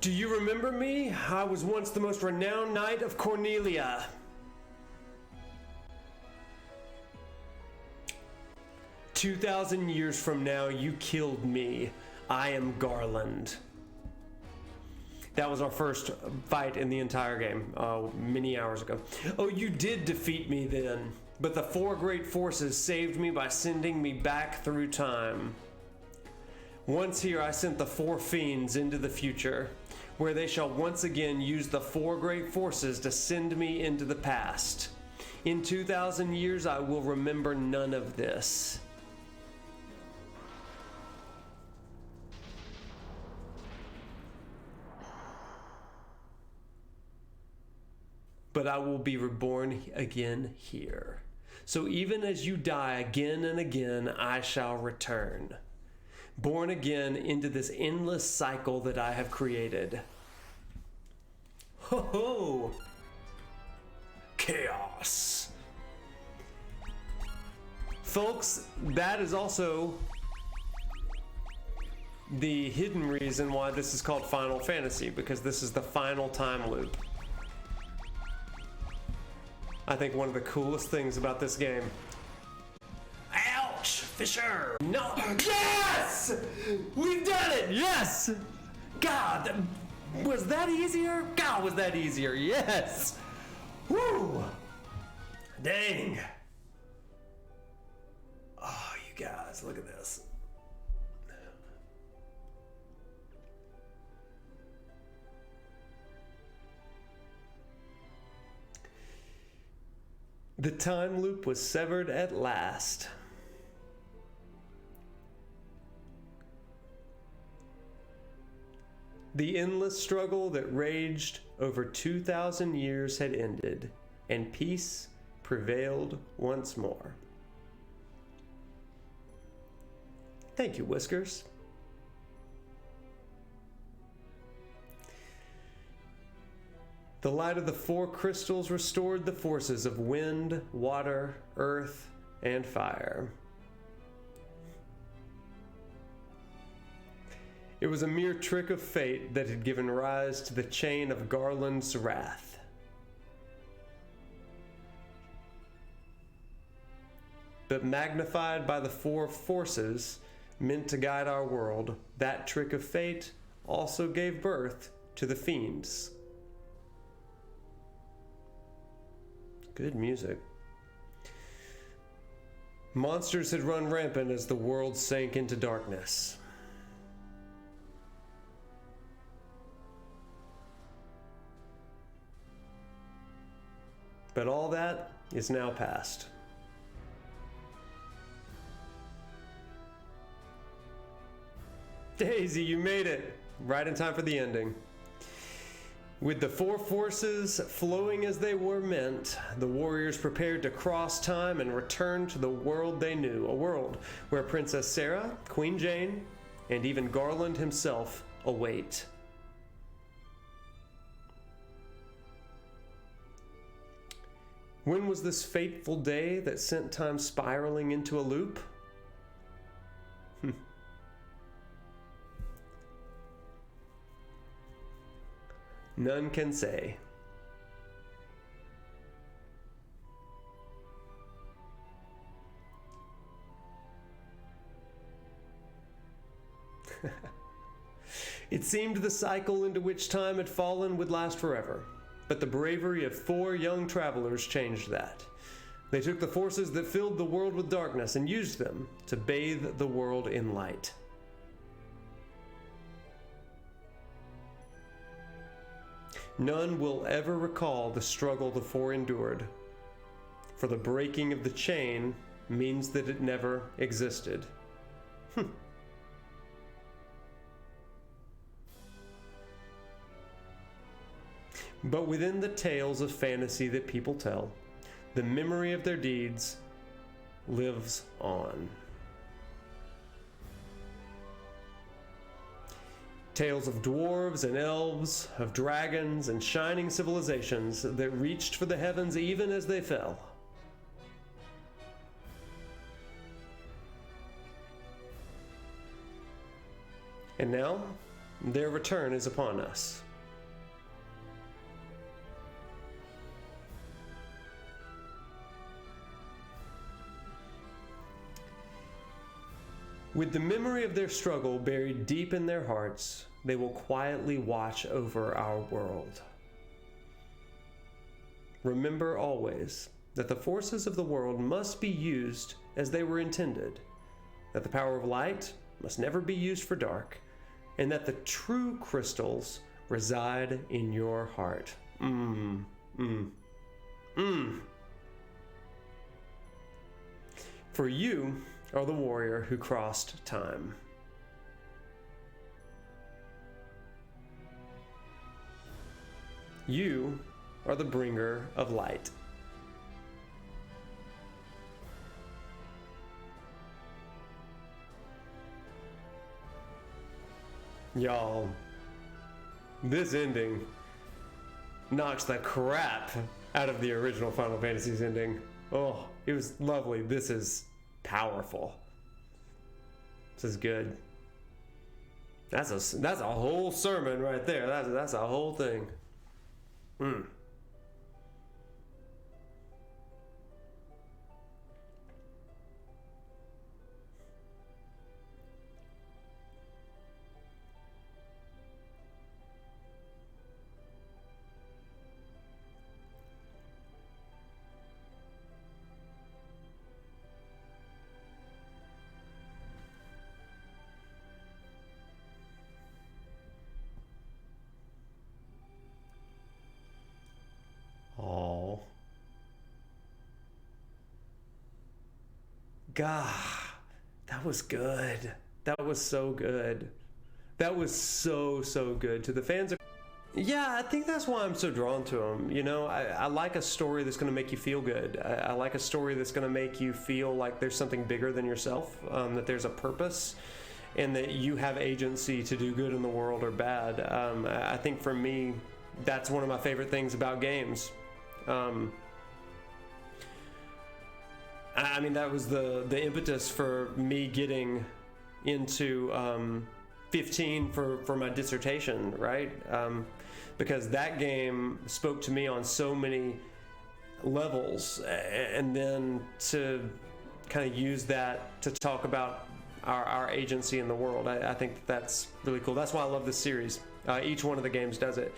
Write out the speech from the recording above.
Do you remember me? I was once the most renowned knight of Cornelia. 2,000 years from now, you killed me. I am Garland. That was our first fight in the entire game, many hours ago. Oh, you did defeat me then, but the four great forces saved me by sending me back through time. Once here, I sent the four fiends into the future, where they shall once again use the four great forces to send me into the past. In 2,000 years, I will remember none of this. But I will be reborn again here. So even as you die again and again, I shall return, born again into this endless cycle that I have created. Ho ho! Chaos. Folks, that is also the hidden reason why this is called Final Fantasy, because this is the final time loop. I think one of the coolest things about this game. Ouch! Fisher! No! Yes! We've done it! Yes! God, was that easier? God, was that easier? Yes! Woo! Dang! Oh, you guys, look at this. The time loop was severed at last. The endless struggle that raged over 2,000 years had ended, and peace prevailed once more. Thank you, Whiskers. The light of the four crystals restored the forces of wind, water, earth, and fire. It was a mere trick of fate that had given rise to the chain of Garland's wrath. But magnified by the four forces meant to guide our world, that trick of fate also gave birth to the fiends. Good music. Monsters had run rampant as the world sank into darkness. But all that is now past. Daisy, you made it! Right in time for the ending. With the four forces flowing as they were meant, the warriors prepared to cross time and return to the world they knew, a world where Princess Sarah, Queen Jane, and even Garland himself await. When was this fateful day that sent time spiraling into a loop? None can say. It seemed the cycle into which time had fallen would last forever, but the bravery of four young travelers changed that. They took the forces that filled the world with darkness and used them to bathe the world in light. None will ever recall the struggle the four endured, for the breaking of the chain means that it never existed. But within the tales of fantasy that people tell, the memory of their deeds lives on. Tales of dwarves and elves, of dragons and shining civilizations that reached for the heavens even as they fell. And now, Their return is upon us. With the memory of their struggle buried deep in their hearts, they will quietly watch over our world. Remember always that the forces of the world must be used as they were intended, that the power of light must never be used for dark, and that the true crystals reside in your heart. For you are the warrior who crossed time. You are the bringer of light. Y'all, this ending knocks the crap out of the original Final Fantasy's ending. Oh, it was lovely. This is powerful. This is good. That's a whole sermon right there. That's a whole thing. Oh. God, that was good. That was so good. That was so good. To the fans of... Yeah, I think that's why I'm so drawn to them. You know, I like a story that's going to make you feel good. I like a story that's going to make you feel like there's something bigger than yourself, that there's a purpose, and that you have agency to do good in the world or bad. I think for me, that's one of my favorite things about games. I mean, that was the impetus for me getting into 15 for my dissertation, right? Because that game spoke to me on so many levels, and then to kind of use that to talk about our agency in the world, I think that's really cool. That's why I love this series. Each one of the games does it.